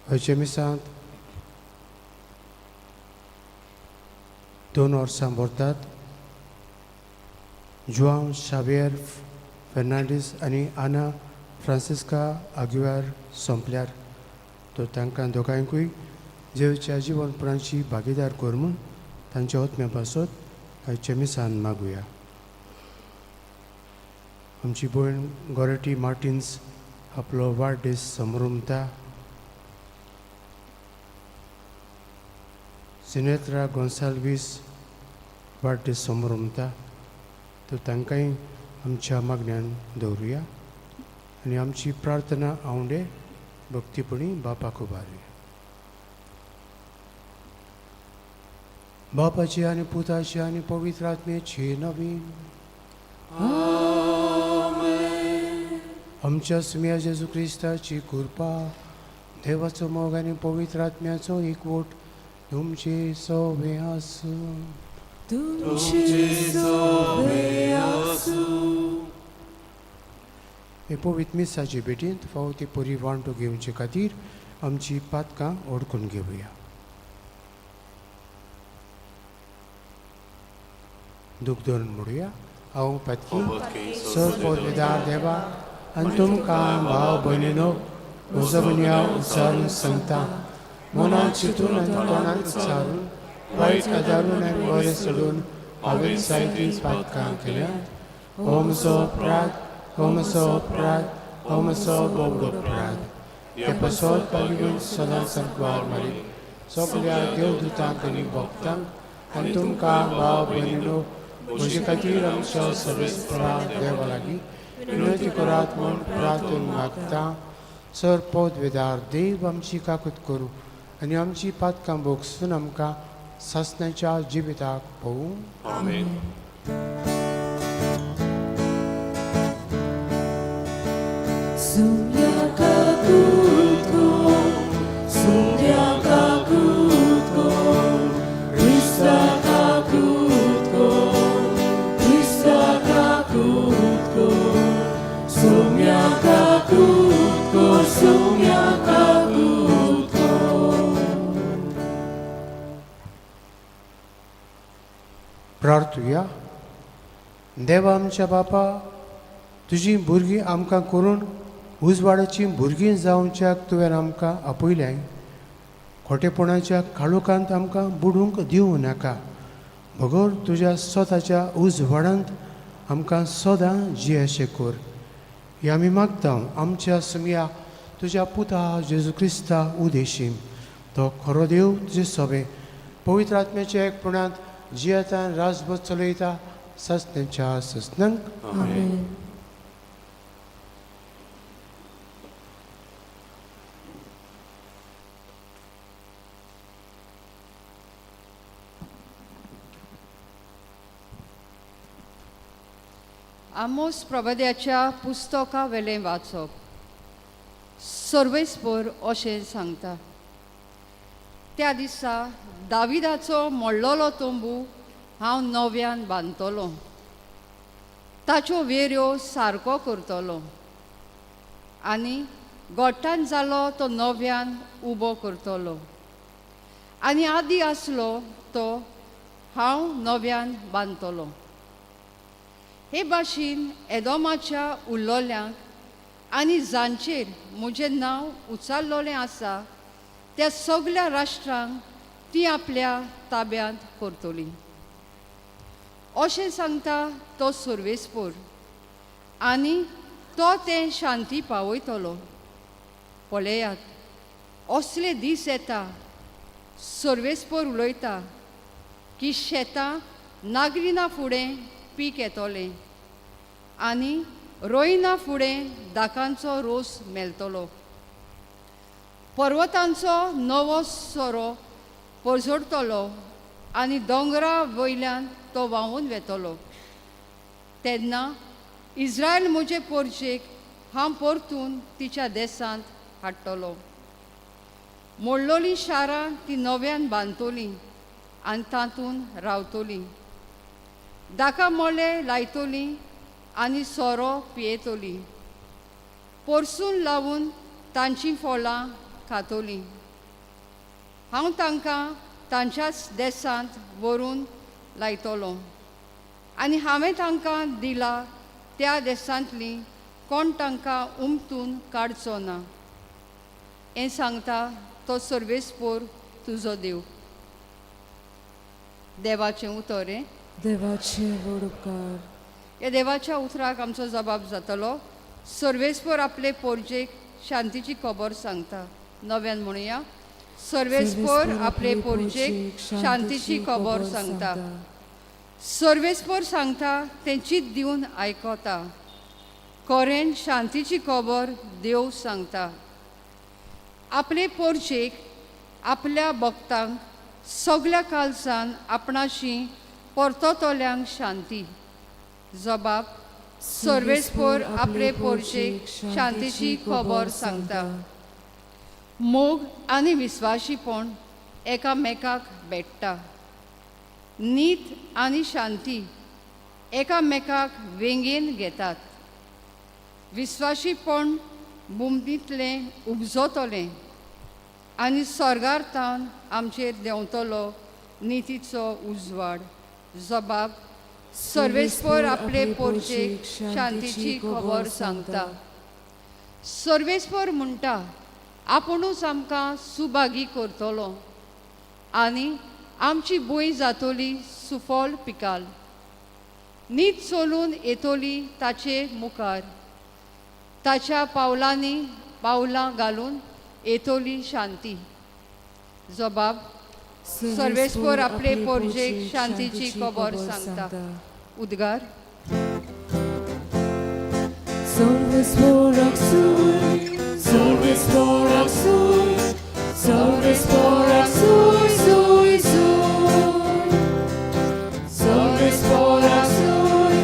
हयचे मिसांत 2 वर्सां भरतात. जुआंव शावियर फेर्नांडीस आनी आना फ्रांसिस्का आग्युआर सोंपल्यार तो तांकां दोगांयकूय जेवच्या जिवनपणाची भागीदार कर म्हूण तांचे ओतम्या पासत हयचे मिसान मागुया. आमची भयण गोरेटी मार्टिन्स आपलो वाडदीस समरुमता. सिनेत्रा गोन्साल्वीस वाडदीस समरुमता. तो तांकांय आमच्या मागण्यान दवरुया आनी आमची प्रार्थना आवडे भक्तीपणी बापाक उबारुया. बापाची आनी पुताची आनी पवित्र आत्म्याची नवीन आमच्या सुम्या जेजू क्रिस्ताची कृपा, देवाचो मोग आनी पवित्र आत्म्याचो एकवट तुमचे सगळे आसूं. हे पवित्र मिसाची भेटींत फावती पुरी वांटो घेवचे खातीर आमची पातकां ओडकून घेवया. दूख धरून म्हणुया. हांव पातकी सर पदवेदार देवा आनी तुमकां भाव भयणीनो म्हजो गुन्यांव उचारून सांगता. मनांत चिंतून आनी तोंडान उच्चारून वायट कादारून आनी बरें सोडून हांवें जायतीं पातकां केल्यात. हो म्हजो अपराध, हो म्हजो अपराध, हो म्हजो बोबडो अपराध. हे पासत पालवेन सदांच सांकवार मारी सगळ्या देवदूतांक आनी भक्तांक आनी तुमकां भाव भयणीनो म्हजे खातीर आमच्या सर्वेस्पराक देवा लागीं विनंती करात म्हूण प्रार्थना मागता. सर पदवेदार देव आमची काकूत करूं आनी आमची पातकां भोगसून आमकां सासणाच्या जिविताक पळोवूं. आमेन. प्रार्थुया. देवा आमच्या बापा, तुजी भुरगीं आमकां करून उजवाडाची भुरगीं जावच्याक तुवें आमकां आपयल्याय. खोटेपणाच्या काळोखांत आमकां बुडूंक दिवं नाका. भगोर तुज्या स्वताच्या उजवाडांत आमकां सदां जियेशें कर. हें आमी मागता आमच्या सुमया तुज्या पुता जेजू क्रिस्ता उदेशीम. तो खरो देव तुजे सवे पवित्र आत्म्याच्या एकपणांत जियेता राजभर चलयता सस्त्यांच्या सस्नांक. आमेन. आमोस प्रभद्याच्या पुस्तका वेलें वाचप. सर्वेस्पर अशें सांगता. त्या दिसा दाविदाचो मोडलोलो तोंबू हांव नव्यान बांदतलो. ताच्यो वेऱ्यो सारको करतलो आनी गोठान जालो तो नव्यान उबो करतलो आनी आदी आसलो तो हांव नव्यान बांदतलो. हे भाशेन एदोमाच्या उरलोल्यांक आनी जांचेर म्हजें नांव उचाल्लोलें आसा त्या सगळ्या राष्ट्रांक ती आपल्या ताब्यांत करतली. अशें सांगता तो सर्वेस्पर आनी तो तें शांती पावयतलो. पळयात, असले दीस येता, सर्वेस्पर उलयता, की शेतां नागरिना फुडें पीक येतलें आनी रोयना फुडें दाकांचो रोस मेळटलो. पर्वतांचो नवो सोरो पजोडटलो आनी दोंगरा वयल्यान तो व्हांवून वेतलो. तेन्ना इस्रायल म्हजे पोरचेक हांव परतून तिच्या देसांत हाडटलो. मोडलोलीं शारां ती नव्यान बांदतलीं आनी तातूंत रावतलीं. दाका मोळे लायतलीं आनी सोरो पियेतलीं. परसून लावून तांचीं फळां खातोलीं. हांव तांकां तांच्याच देसांत व्हरून लायतलों आनी हांवें तांकां दिला त्या देसांतलीं कोण तांकां उमथून काडचो ना. हें सांगता तो सर्वेस्पोर तुजो देव. देवाचें उतर. देवाचे व्हड उपकार. ह्या देवाच्या उतराक आमचो जबाब जातलो. सर्वेस्पोर आपले पोरजेक शांतीची खबर सांगता. नव्यान म्हणुया. सर्वेस्पोर आपले पोरजेक शांतीची खबर सांगता. सर्वेस्पोर सांगता तें चित दिवन आयकता. खरें शांतीची खबर देव सांगता. आपले पोरजेक आपल्या भक्तांक सगळ्या काळजान आपणाशी परतोतल्यांक शांती. जबाब. सर्वेस्पोर आपले पोरजेक शांतीची खबर सांगता. मोग आनी विस्वाशीपण एकामेकाक भेटता. नीत आनी शांती एकामेकाक वेंगेन घेतात. विस्वाशीपण बुमदींतलें उपजतलें आनी स्वर्गार्थान आमचेर देंवतलो नितीचो उजवाड. जबाब. सर्वेस्पोर आपले पोरजेक शांतीची खबर सांगता. सर्वेस्पोर म्हणटा आपुणूच आमकां सुभागी करतलो आनी आमची भूंय जातली सुफल पिकाल. नीत चलून येतली ताचे मुखार. ताच्या पावलांनी पावलां घालून येतली शांती. जबाब. सर्वेस्पोर आपले पोरजेक शांतीची खबर सांगता. उद्गार. सर्वेस्पोराक सूय, सर्वेस्पोराक सूय, सर्वेस्पोराक सूय, सूय, सूय. सर्वेस्पोराक सूय,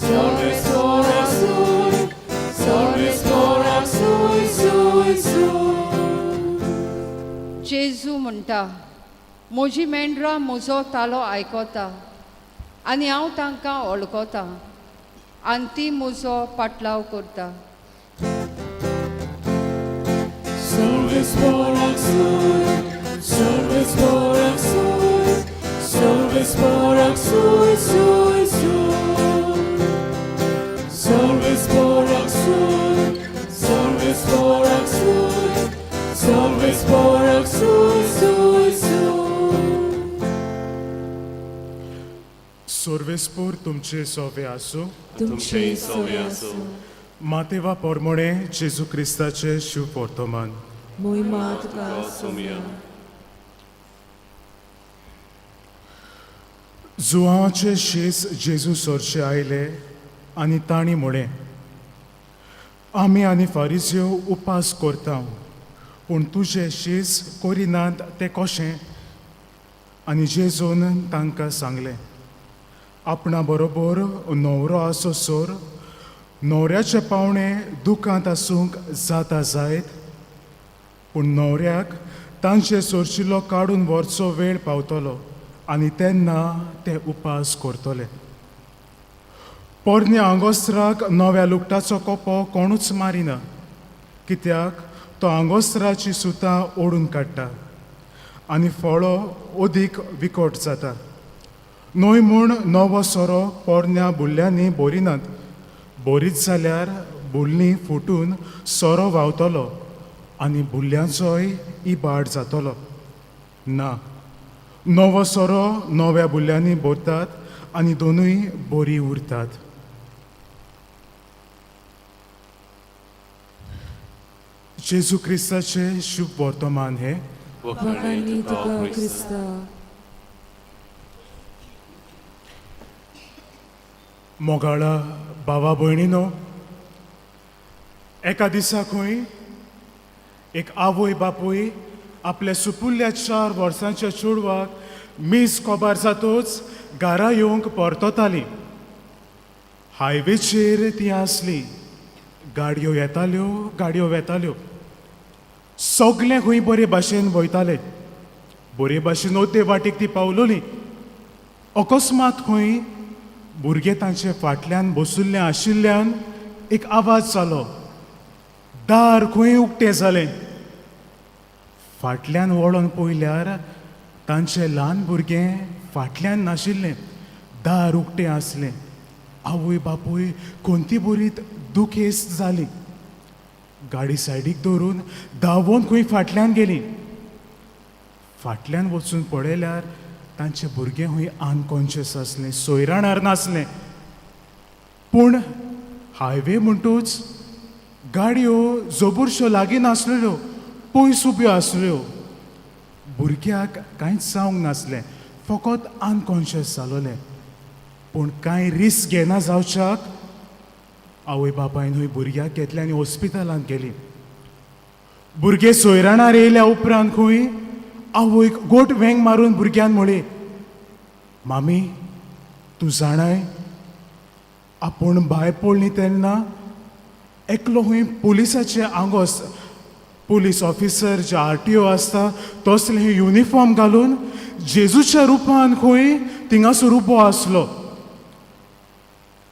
सर्वेस्पोराक सूय, सर्वेस्पोराक सूय, सूय, सूय. जेजू म्हणटा म्हजी मेंढरां म्हजो तालो आयकता आनी हांव तांकां वळखता आनी ती म्हजो पाटलाव करता. सर्वेस्पोराक सूय, सर्वेस्पोराक सूय, सर्वेस्पोराक सूय, सूय, सूय. सर्वेस्पोराक सूय, सर्वेस्पोराक सूय, सर्वेस्पोराक सूय, सूय, सूय. सर्वेस्पोर तुमचे सोवे आसूं. तुमचे सोवे आसूं. मातेवा पोरमोणे जेजू क्रिस्ताचे शिव पोर्तोमान. मोहिमा तुका सोम्या. जुआवाचे शेस जेजू सोरचे आयले आनी तांणी म्हळें आमी आनी फारिजियो उपास करता पूण तुजे शेस करिनात तें कशें. आनी जेजून तांकां सांगलें आपणा बरोबर न्हवरो आसो सोर न्हवऱ्याचे पावणे दुखांत आसूंक जाता जायत पूण न्हवऱ्याक तांचे सोरचिलो काडून व्हरचो वेळ पावतलो आनी तेन्ना ते उपास करतले. पोरण्या आंगोस्त्राक नव्या लुगटाचो कोपो कोणूच मारिना कित्याक तो आंगोस्त्राची सुतां ओडून काडटा आनी फळो ओदीक विकोट जाता. न्हय म्हूण नवो सोरो पोरण्या बुल्ल्यांनी बोरिनात. बोरीत जाल्यार बुल्लीं फुटून सोरो व्हांवतलो आनी बुल्ल्यांचोय इबाड जातलो. ना, नवो सोरो नव्या बुल्ल्यांनी बोरतात आनी दोनूय बोरी उरतात. जेजू क्रिस्ताचे शुभ वर्तमान हे. वखाणी तुका क्रिस्ता. मोगाळा बाबा भयणीनो, एका दिसा खंय एक आवय बापूय आपल्या सुपुल्ल्या 4 वर्सांच्या चेडवाक मीस कोबार जातूच घरा येवंक परतताली. हायवेचेर ती आसली. गाडयो येताल्यो गाडयो वेताल्यो. सगळे खंय बरे भाशेन वयताले. बरे भाशेन ओते वाटेक ती पावलोली. अकस्मात खंय भुरगे तांचे फाटल्यान बशिल्ले आशिल्ल्यान एक आवाज जालो. दार खंय उक्तें जालें. फाटल्यान वळोन पळयल्यार तांचें ल्हान भुरगें फाटल्यान नाशिल्लें, दार उक्तें आसलें. आवय बापूय कोणती बरी दुखेस्त जाली. गाडी सायडीक दवरून धांवून खंय फाटल्यान गेली. फाटल्यान वचून पळयल्यार तांचें भुरगें खंय अनकॉन्शियस आसलें, सोयराणार नासलें. पूण हायवे म्हणटूच गाडयो जबरश्यो लागीं नासलेल्यो, पयस उब्यो आसल्यो. भुरग्याक कांयच जावंक नासलें, फकत अनकॉन्शियस जालोलें. पूण कांय रिस्क घेना जावच्याक आवय बापायन खंय भुरग्याक घेतलें आनी हॉस्पिटलांत गेलीं. भुरगे सोयराणार येयल्या उपरांत खंय आवयक गोट वेंग मारून भुरग्यान म्हळें, मामी तूं जाणाय आपूण भायर पडलीं तेन्ना एकलो खंय पुलिसाचे आंगोस, पुलीस ऑफिसर जे RTO आसता तसले युनिफॉर्म घालून जेजूच्या रुपान खंय थिंगासर उबो आसलो.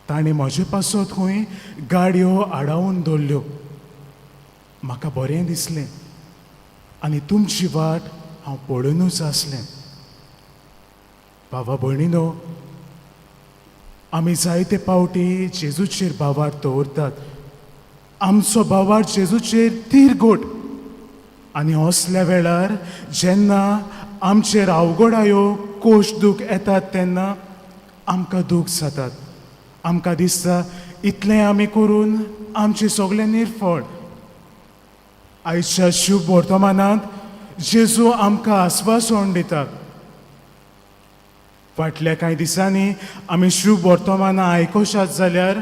ताणें म्हजे पासत खंय गाडयो आडावन दवरल्यो. म्हाका बरें दिसलें आनी तुमची वाट हांव पळोवनूच आसलें. बाबा भयणीनो, आमी जायते पावटी जेजूचेर बावार दवरतात. आमचो बावार जेजूचेर तीर आनी असल्या वेळार जेन्ना आमचेर अवघडायो कोश दूख येतात तेन्ना आमकां दूख जातात. आमकां दिसता इतलें आमी करून आमचें सगळें निर्फळ. आयच्या शुभ वर्तमानांत जेजू आमकां आस्वासन दिता. फाटल्या कांय दिसांनी आमी शुभ वर्तमानां आयकोशात जाल्यार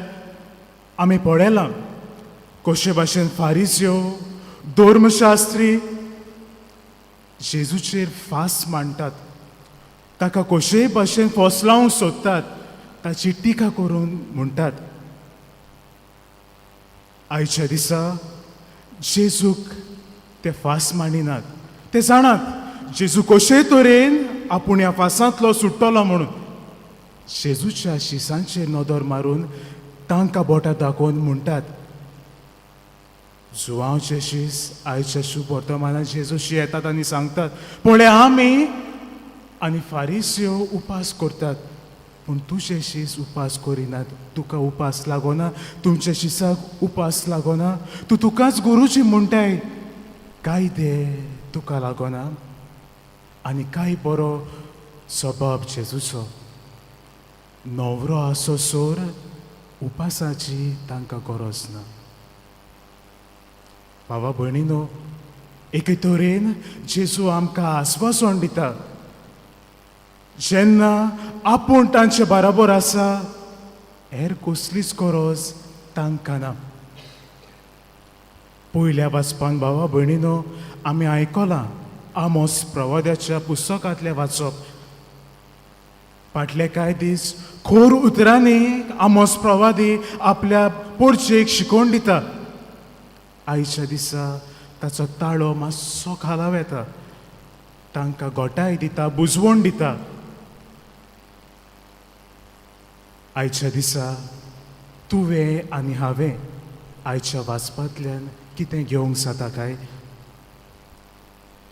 आमी पळयलां कशे भाशेन फारिज्यो, धर्मशास्त्री जेजूचेर फास मांडटात. ताका कशेय भाशेन फसलावंक सोदतात, ताची टिका करून म्हणटात. आयच्या दिसा जेजूक ते फास मांडिनात. ते जाणात जेजू कशेय तरेन आपूण ह्या फासांतलो सुट्टलो म्हणून. जेजूच्या शिसांचेर नदर मारून तांकां बोटां दाखोवन म्हणटात, जुवांवचे शीस आयच्या शुभ वर्तमानात जेजूशी येतात आनी सांगतात, पळय आमी आनी फारिस्यो उपास करतात, पूण तुजे शीस उपास करिनात. तुका उपास लागोना, तुमच्या शिसाक उपास लागोना. तूं तुकाच गुरुजी म्हणटाय, कायदे तुका लागोना आनी काय बरो स्वभाव जेजूचो. नवरो आसो सोर उपासाची तांकां गरज ना. बाबा भयणीनो, एके तरेन जेजू आमकां आस्वासन दिता. जेन्ना आपूण तांचे बराबर आसा, हेर कसलीच गरज तांकां ना. पयल्या वाचपान बाबा भयणीनो आमी आयकलां आमोस प्रवाद्याच्या पुस्तकांतलें वाचप. फाटले कांय दीस खोर उतरांनी आमोस प्रवादी आपल्या पोरचेक शिकोवन दिता. आयच्या दिसा ताचो ताळो मातसो खालाव येता, तांकां गोटाय दिता, बुजवण दिता. आयच्या दिसा तुवें आनी हांवें आयच्या वाचपांतल्यान कितें घेवंक जाता काय?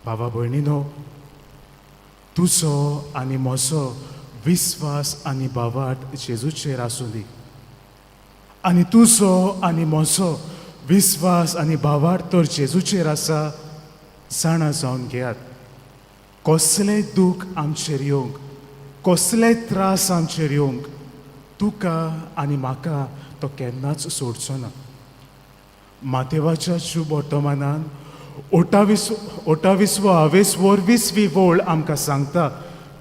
बाबा भयणीनो, तुजो आनी म्हजो विस्वास आनी बावाट जेजूचेर आसूं दी. आनी तुजो आनी म्हजो विस्वास आनी बावाट तर जेजूचेर आसा जाणा जावन घेयात. कसलेंय दूख आमचेर येवंक, कसलेय त्रास आमचेर येवंक, तुका आनी म्हाका तो केन्नाच सोडचो ना. मातेवाच्या शुभ वर्तमानान 28वी वोळ आमकां सांगता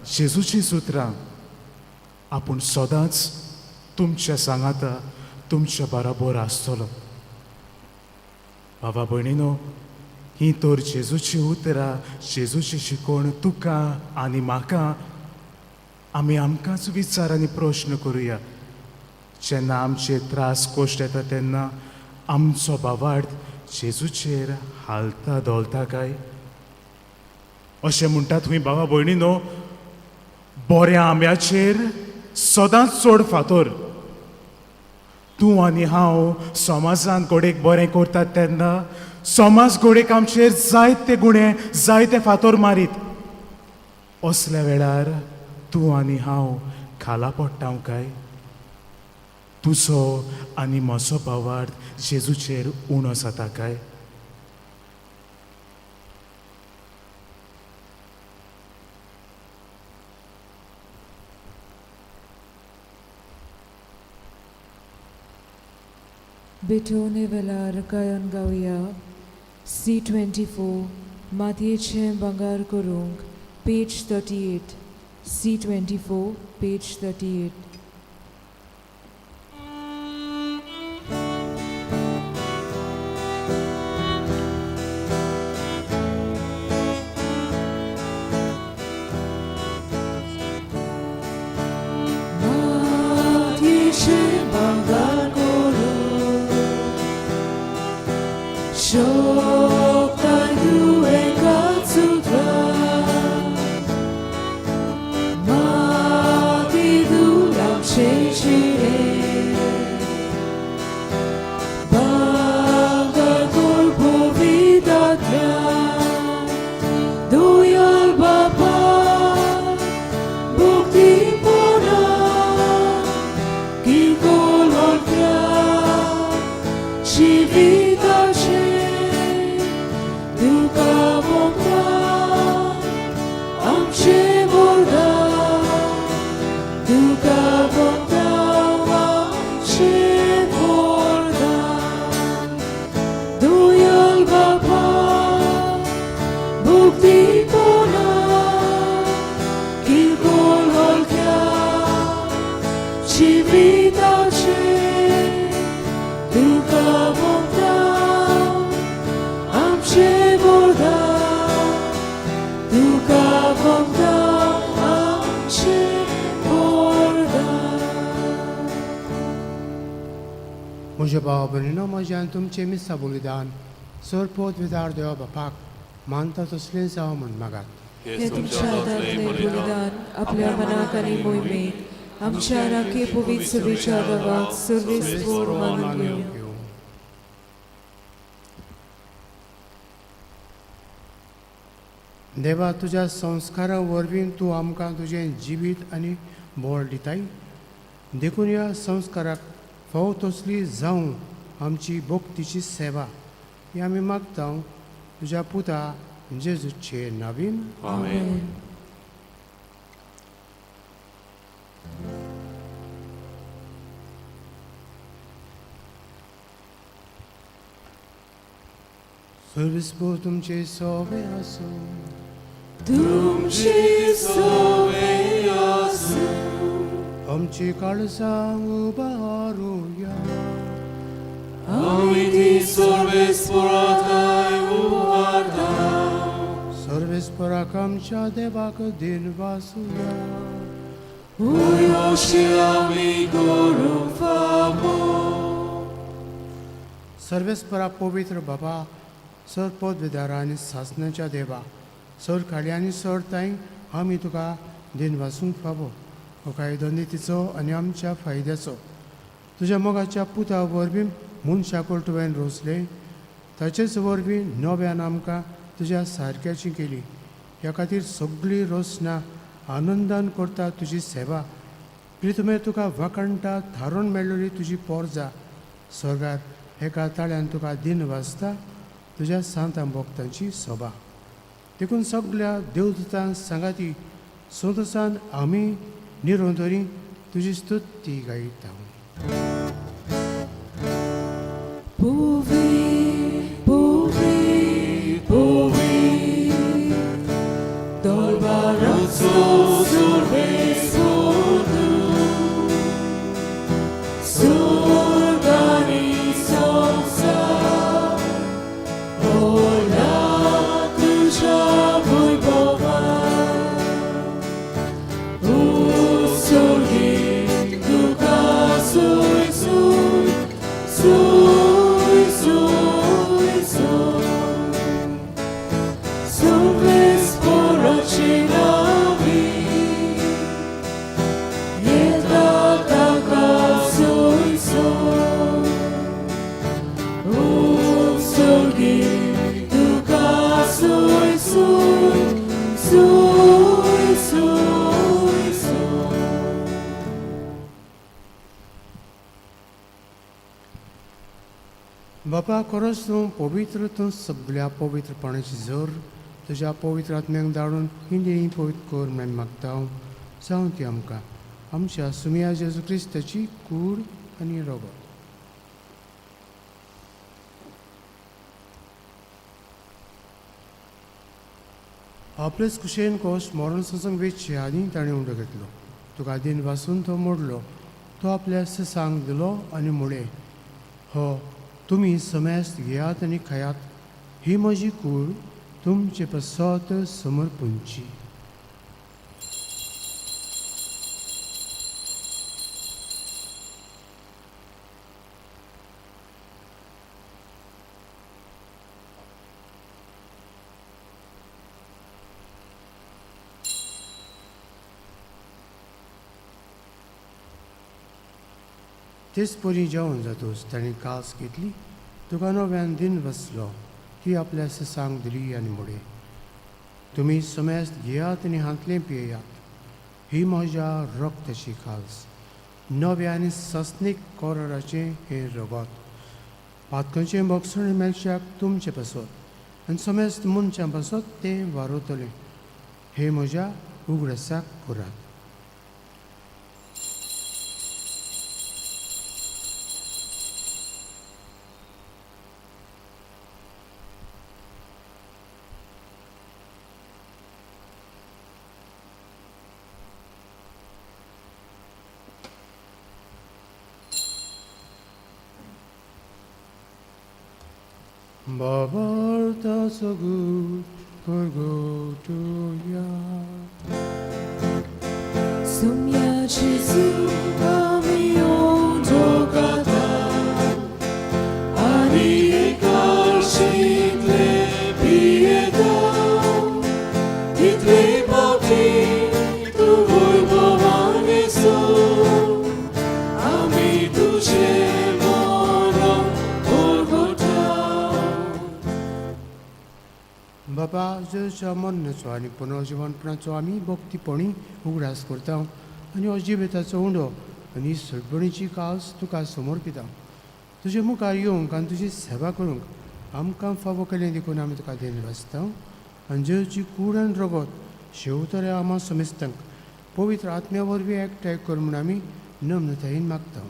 जेजूची सुत्रां, आपूण सदांच तुमच्या सांगाता तुमच्या बराबर आसतलो. बाबा भयणीनो, ही तर जेजूची उतरां, जेजूची शिकवण तुका आनी म्हाका आमी आमकांच विचार आनी प्रश्न करुया. जेन्ना आमचे त्रास कोश्ट येता तेन्ना आमचो बावार्थ जेजूचेर हालता दोलता काय? अशें म्हणटात थंय बाबा भयणीनो, बऱ्या आंब्याचेर सदांच चड फातर. तूं आनी हांव समाजान कोडेक बरें करतात तेन्ना समाज घोडेक आमचेर जायते गुणे जायते फातर मारीत. असल्या वेळार तूं आनी हांव खाला पडटाव काय? तुजो आनी म्हजो भावार्थ जेजूचेर उणो जाता काय? Betone velar kayan gauya C24 Matyeche Bangar Kurung page 38 C24 page 38. Matyeche Bangar Shoktai duwe katsutra Mati dulam shechire Bangar korpo vidatya Doyal Baba Bukti pona Kikol holkya Shivita म्हज्या भावा भयणीनो, म्हज्यान तुमचें मिस्सा बलिदान सरपोत विदार देवा बापाक मानता तसलें जावं म्हण मागात. हे तुमच्या हातांतलें बलिदान आपल्या मनाक आनी मोहिमेक आमच्या राखे पवित्र विचाराक सर्वेस्पोर मानून घेवं. देवा, तुज्या संस्कारा वरवीं तूं आमकां तुजें जिवीत आनी बोळ दिताय. देखून ह्या संस्काराक फाव तसली जावं आमची भक्तीची सेवा ही आमी मागता तुज्या पुता जेजूचे नांवान. आमेन. सर्वेस्पोर तुमचे सोवे आसूं. तुमचे सोवे आसूं. आमची काळजां उबारूया. आमी ती सर्वेस्पोराकाय उबारता. सर्वेस्पोराक आमच्या देवाक दिन वासुया. उय अशें आमी करूंक फावो. सर्वेस्परा पवित्र बाबा, सरपोत विदारा आनी सासणाच्या देवा, सर खाली आनी सर ताई आमी तुका दिन वासूंक फावो. हो कायदो नितीचो आनी आमच्या फायद्याचो तुज्या मोगाच्या पुता वरवीं मनशाकोल तुवें रोचलें. ताचेच वरवीं नव्यान आमकां तुज्या सारक्याची केली. ह्या खातीर सगळीं रोसना आनंदान करता तुजी सेवा. प्रितमे तुका वाकणटा थारोन मेळ्ळी तुजी पोरजा. स्वर्गार एका ताळ्यान तुका दिन वाजता तुज्या सांतां भक्तांची सोबा. देखून सगळ्या देवदूतां सांगाती सोदसान आमी निरोंतरी तुजी स्तुती गायता. Puvi, puvi, puvi, dolbarazzo sorvesodu, sorgani sonsa, ola tuja vojbova, sorgi duka suj suj, suj suj suj, sorvesporaci navi, jedna taka suj suj, sorgi बापा खरोच तूं पवित्र, तूं सगळ्या पवित्रपणाची झर तुज्या पवित्र आत्म्याक धाडून ही देणी पवित्र कर म्हणून मागता हांव. जावं ती आमकां आमच्या सुमिया जेजू क्रिस्ताची कूड आनी रगत. आपलेच कुशेन कोश मरण संसंग वेचचे आनी ताणें उंडो घेतलो. तुका आदीन वाचून तो मोडलो. तो आपल्या सांग दिलो आनी म्हळें, हो तुमी समेस्त घेयात आनी खायात, ही म्हजी कूड तुमचे पसत समर्पूंची. तेच परी जेवण जातोच ताणें कास घेतली, तुका नव्यान दिन बसलो, ती आपल्या सांग दिली आनी म्हळें, तुमी समेस्त घेयात आनी हातलें पियेयात, ही म्हज्या रक्ताची कास, नव्या आनी सस्नीक कोराराचें हें रगत. पातकांचें बक्षण मेलच्याक तुमचें पसत आनी समेस्त मनशां पसत तें वारोतलें, हे म्हज्या उगडासाक करात. Babarta sagut korgotuya. Sumia Jesu kamiyon jogata, ani karşitle piyeda, itle bauti tu vojvovane so, ami tuže moro Golgota. बापा जेच्या मरणाचो आनी पुनर्जीवनपणाचो आमी भक्तीपणी उगडास करता आनी अजिबेताचो उंडो आनी सडपणीची कास तुका समर्पिता. तुजे मुखार येवंक आनी तुजी सेवा करूंक आमकां फावो केलें देखून आमी तुका देन वाचता आनी जेची कूड आनी रगत शेवतरे आमा समेस्तांक पवित्र आत्म्या वरवीं एकठांय कर म्हूण आमी नम्रतायेन मागता.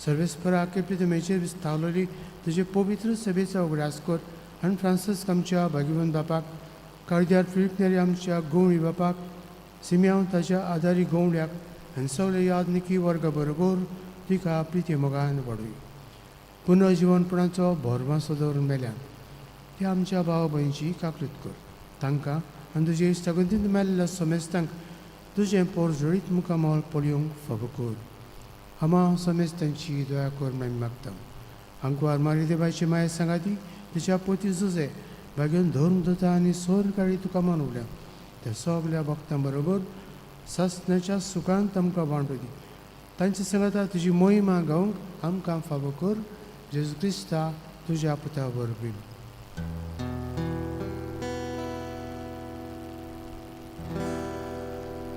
सर्वेस्परा केप्रितमेचेर विस्तावलेली तुजे पवित्र सभेचो उगडास कर आनी फ्रांसीस आमच्या भाग्यवान बापाक, कार्दियाल फिलीप नेरी आमच्या गवळी बापाक, सिम्याव ताच्या आदारी गवळ्याक आनी सगळे यादनिकी वर्गा बरोबर तिका प्रिती मोगान वाडूय. पुनर्जीवनपणाचो भरवंसो दवरून मेल्यान ते आमच्या भाव भयणीची काकूत कर. तांकां आनी तुजे इश्टागतींत मेल्ल्या समेस्तांक तुजें पोरजळीत मुखामोल पळयोवंक फावो कर. आमा समेस्तांची दया कर म्हणून मागता. आमकां आरमारी देवाची माय सांगाती तिच्या पोती झुजे भाग्यान धर्म दोता आनी सोर काळी तुका मानवल्या त्या सगळ्या भक्तां बरोबर ससण्याच्या सुखांत आमकां वांटो दी. तांची सांगाता तुजी मोहिमा गावंक आमकां फावो कर. जेजू क्रिस्ता तुज्या पुता वरवीं.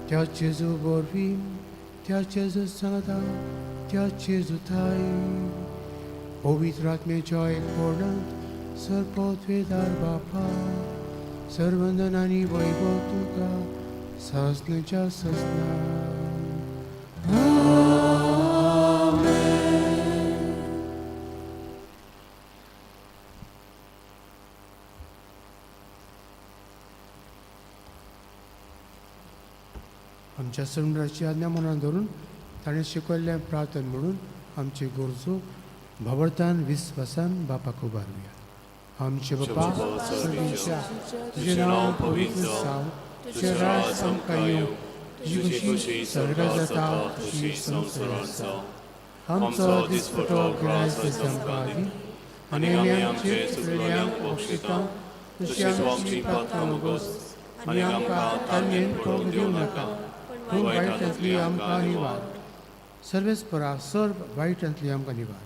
त्या जेजू वरवीं, त्या जेजू सांगाता, त्या जेजू थाय पवित्र आत्म्याच्या एकवटांत सर्पोद्वेदार बापा, सर्वंदन आनी वैभव तुका ससण्याच्या ससना. आमच्या समुद्राची आज्ञा मनात धरून ताणें शिकयल्लें प्रार्थना म्हणून आमची गरजो भावर्थान विस्वासान बापाक उबारुया. आमचे बापा सगळ्यांच्या तुजें नांव पवित्र जावं, तुजें राज आमकां येवं, तुजी कशी स्वर्गांत जाता तशी संवसारांत जावं. आमचो दिसपटो गिरायस दीस आमकां दी आनी आमी आमचे चुकलेल्यांक बक्षिता तशी आमची पातकां मागोस आनी आमकां ताल्लेन पळोवंक दिवं नाका, पूण वायटांतली आमकां निवार. सर्वेस्परा सर्व वायटांतली आमकां निवार.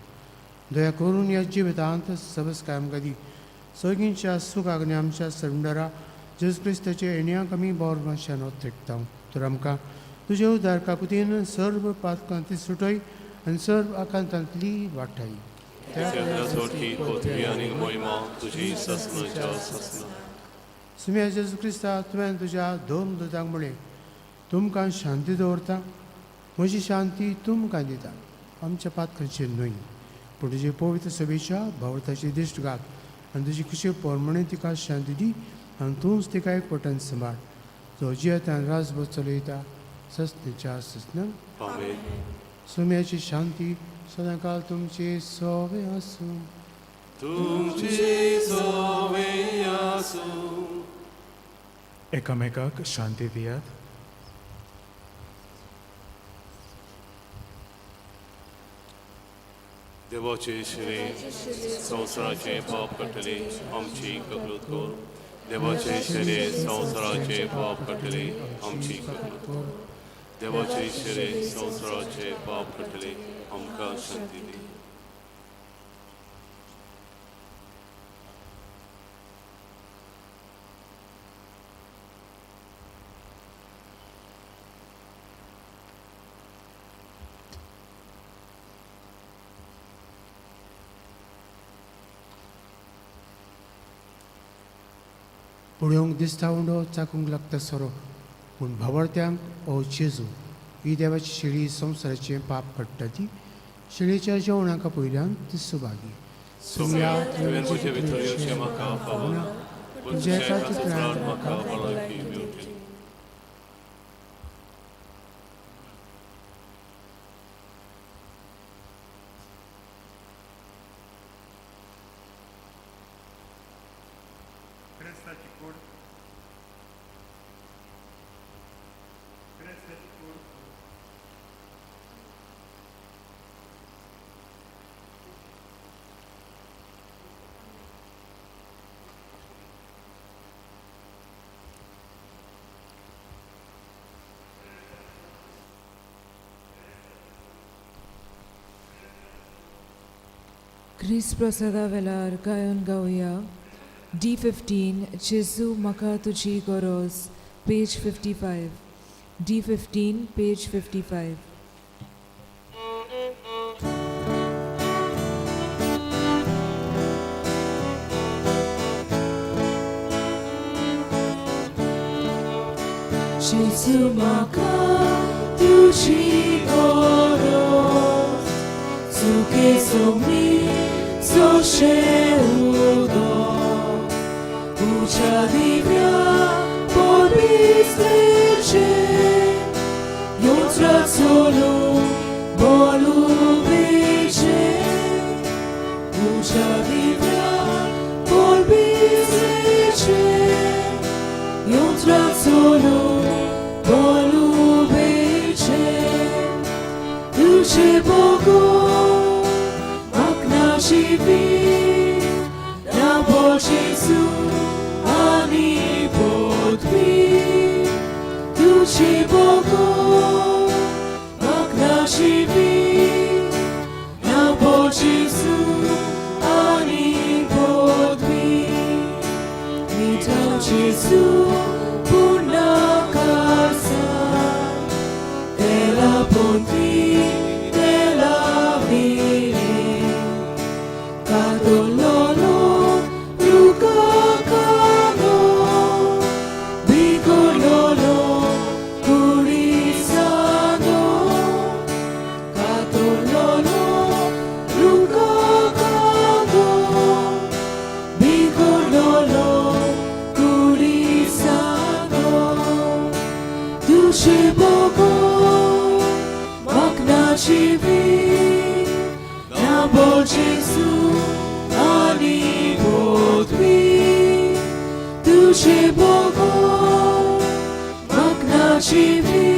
दया करून ह्या जिवितांत सबस्काय आमकां दी. सगळींच्या सुखाक आनी आमच्या सरंडरा जेजू क्रिस्ताच्या येण्याक आमी बोरमाशान तेकता. तर आमकां तुजे उदार काकुतीन सर्व पातकांतली सुटय आनी सर्व आकांतांतली वाटाय. सोटी पोथी आणि मोहिमा तुझी ससनाच्या ससना सुम्या जेजू क्रिस्ता तुवें तुज्या दोन दुदांक म्हळें तुमकां शांती दवरता म्हजी शांती तुमकां दिता आमच्या पातकांचेर न्हय पूण तुजे पवित्र सभेच्या भोंवताची दिश्ट घाल आनी तुजी खुशी पोरमणे तिका शांती दी आनी तूंच तिका एकवटान सांबाळ जो जियेतान राजभर चलयता ससनेच्या ससना आमेन सुम्याची शांती सदांकाळ तुमचे सोबे आसूं तुमची सोवे आसूं एकामेकाक शांती दियात. देवाचे शिरे संवसाराचे पाप कटले आमची कबूल कर देवाचे शिरे संवसाराचे पाप कटले आमची कबूल कर देवाचे शिरे संवसाराचे पाप कटले आमकां शांती दी पुळयोंक दिसता उंडो चाकूंक लागता सोरो पूण भावार्थ्यांक ओ जेजू ही देवाची शेळी संवसाराचें पाप काडटा ती शेळयेच्या जेवणाका पयल्यान ती सुभागी सुम्या तुवें तुजे भितर म्हाका फावना तुजे खातीर म्हाका भलायकी मेळची ख्रिस्त प्रसादा वेळार गायन गावया D15 जेजू म्हाका तुजी गरज पेज 55 D15 पेज 55 जेजू म्हाका तुजी गरज सुखे Somi Soscedo Uccia di mia Polbistrice Iotra solo Volubice Uccia di mia Polbistrice Iotra solo Volubice Luce poco Живи, на Божицу, они подби. Души Богу, окна живи, на Божицу, они подби. Витал Gesù, puna casa, della ponti, della vita. Cadololo, Lucacano, Bigololo, Curisano. Cadololo, Lucacano, Bigololo, Curisano. Duše Bogo, Magna živi, na Božícu, ani podvi. Duše Bogo, Magna živi,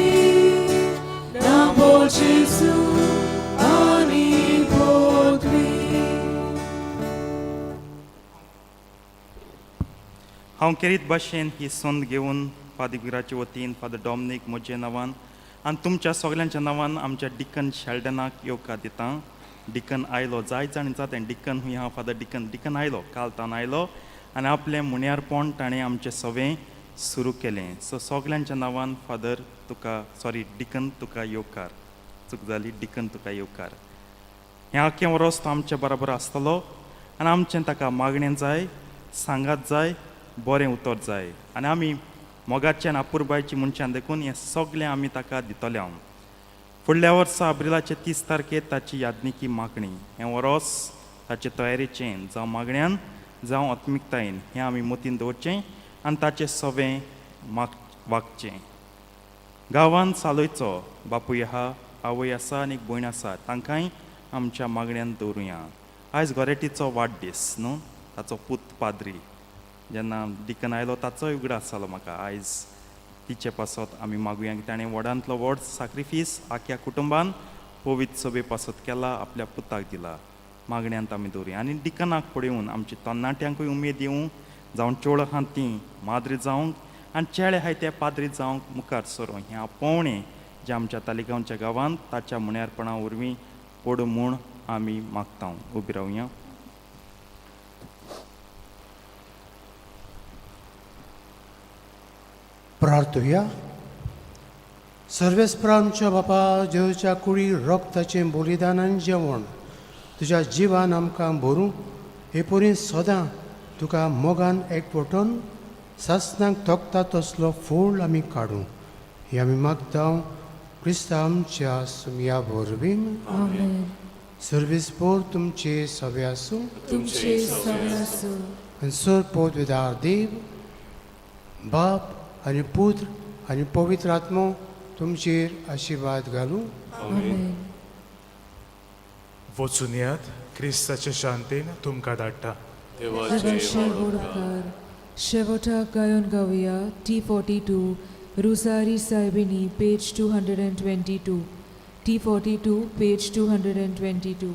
na Božícu, ani podvi. हांव केरीत भाशेन ही संद घेवन पादविराचे वतीन father Dominic म्हजे नांवान आनी तुमच्या सगळ्यांच्या नांवान आमच्या डिकन शेल्डनाक येवकार दितां. डिकन आयलो जायत जाण जाता डिकन हूंय हांव फादर डिकन आयलो काल तावन आयलो आनी आपलें मुण्यारपण ताणें आमचें सवें सुरू केलें. सो सगळ्यांच्या नांवान फादर तुका डिकन तुका येवकार. चूक जाली डिकन तुका येवकार. हें आख्खें वरोस तो आमच्या बरोबर आसतलो आनी आमचें ताका मागणें जाय, सांगात जाय, बरें उतर जाय आनी आमी मोगाच्यान अपुरबायची मनशान देखून हें सगळें आमी ताका दितले हांव. फुडल्या वर्सा अब्रिलाचे 30 तारखेर ताची यादनिकी मागणी. हें वरोस ताचे तयारेचें जावं मागण्यांन जावं आत्मिकतायेन हें आमी मतीन दवरचें आनी ताचें सवें वागचें. गांवांत सालोयचो बापूय आहा, आवय आसा आनी एक भयण आसा, तांकांय आमच्या मागण्यांत दवरुया. आयज गोरेटीचो वाडदीस न्हू, ताचो पूत पाद्री जेन्ना डिकन आयलो ताचोय उगडो आसलो म्हाका. आयज तिचे पासत आमी मागुया की ताणें व्हडांतलो व्हड सॅक्रिफीस आख्या कुटुंबान पवित्र सभे पासत केला, आपल्या पुताक दिला. मागण्यांत आमी दवरुया आनी डिकनाक पळोवन आमच्या तरणाट्यांकूय उमेद येवं, जावं चोळ आहा तीं माद्री जावंक आनी चेडे आहाय ते पाद्री जावंक मुखार सरो. हें आपोवणें जें आमच्या तालिगांवच्या गांवांत ताच्या मुण्यारपणा वरवीं पडूं म्हूण आमी मागता. उबी रावया. प्रार्थुया. सर्वेस्पर आमच्या बापा जेवच्या कुडी रक्ताचें बलिदानान जेवण तुज्या जिवान आमकां भरूं हे परी सदां तुका मोगान एकवटून सासणाक तोखता तसलो फूल आमी काडूं हे आमी मागता क्रिस्ता आमच्या सुमया वरवीं. आमेन. सर्वेस्पर तुमचे सवे आसूं तुमचे सवे आसूं. आनी सरपोत विदार देव बाप आनी पुत्र आनी पवित्र आत्मो तुमचेर आशिर्वाद घालूं. आमेन. वचून यात, क्रिस्ताचे शांतेन तुमकां धाडटा. देवाचे उपकार शेवटाक गायन गावया. T42 रुसारी साहेबिनी page 222. T42 page 222.